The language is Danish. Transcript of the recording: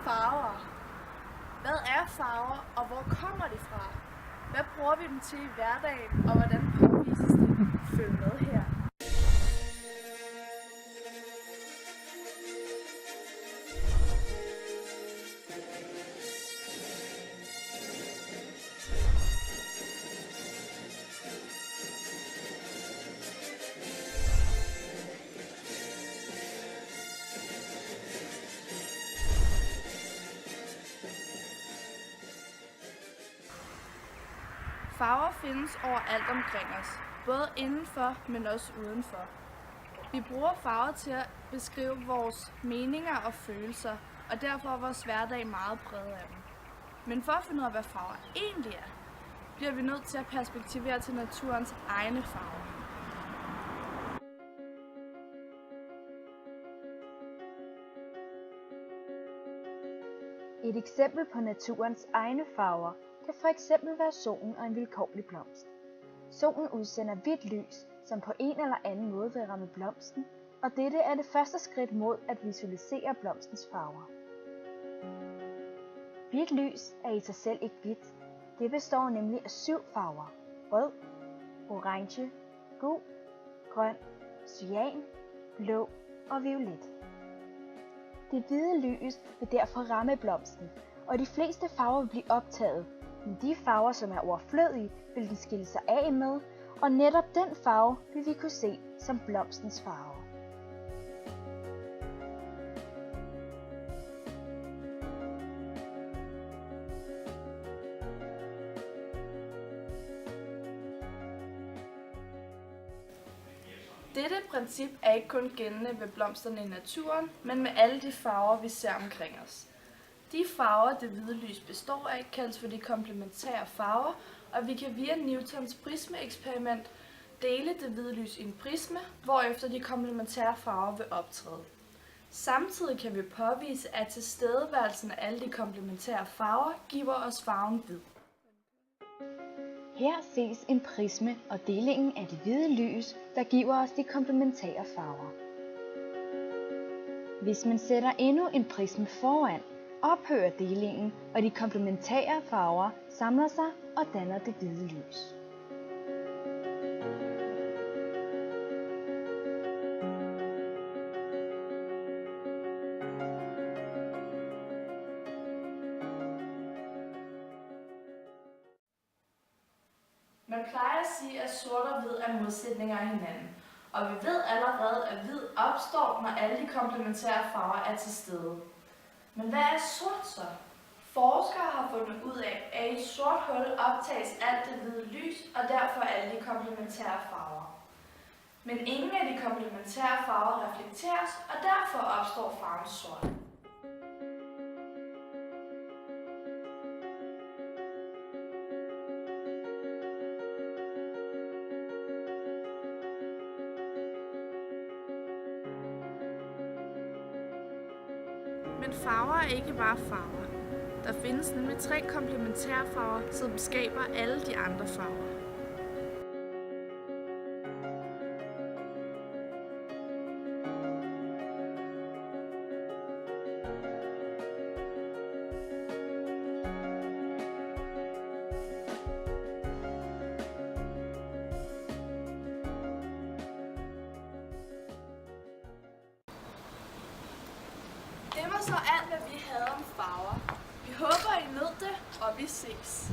farver. Hvad er farver, og hvor kommer de fra? Hvad bruger vi dem til i hverdagen, og hvordan påvises de? Følg med her. Farver findes overalt omkring os, både indenfor, men også udenfor. Vi bruger farver til at beskrive vores meninger og følelser, og derfor er vores hverdag meget præget af dem. Men for at finde ud af, hvad farver egentlig er, bliver vi nødt til at perspektivere til naturens egne farver. Et eksempel på naturens egne farver kan for eksempel være solen og en vilkårlig blomst. Solen udsender hvidt lys, som på en eller anden måde vil ramme blomsten, og dette er det første skridt mod at visualisere blomstens farver. Hvidt lys er i sig selv ikke hvidt. Det består nemlig af 7 farver: rød, orange, gul, grøn, cyan, blå og violet. Det hvide lys vil derfor ramme blomsten, og de fleste farver vil blive optaget, men de farver, som er overflødige, vil den skille sig af med, og netop den farve vil vi kunne se som blomstens farve. Dette princip er ikke kun gældende ved blomsterne i naturen, men med alle de farver, vi ser omkring os. De farver, det hvide lys består af, kaldes for de komplementære farver, og vi kan via Newtons prismeeksperiment dele det hvide lys i en prisme, hvorefter de komplementære farver vil optræde. Samtidig kan vi påvise, at tilstedeværelsen af alle de komplementære farver giver os farven hvid. Her ses en prisme og delingen af det hvide lys, der giver os de komplementære farver. Hvis man sætter endnu en prisme foran, ophører delingen, og de komplementære farver samler sig og danner det hvide lys. Man plejer at sige, at sort og hvid er modsætninger af hinanden, og vi ved allerede, at hvid opstår, når alle de komplementære farver er til stede. Men hvad er sort så? Forskere har fundet ud af, at i et sort hul optages alt det hvide lys, og derfor alle de komplementære farver. Men ingen af de komplementære farver reflekteres, og derfor opstår farven sort. Men farver er ikke bare farver. Der findes nemlig 3 komplementære farver, som skaber alle de andre farver. Det var så alt, hvad vi havde om farver. Vi håber, I nød det, og vi ses.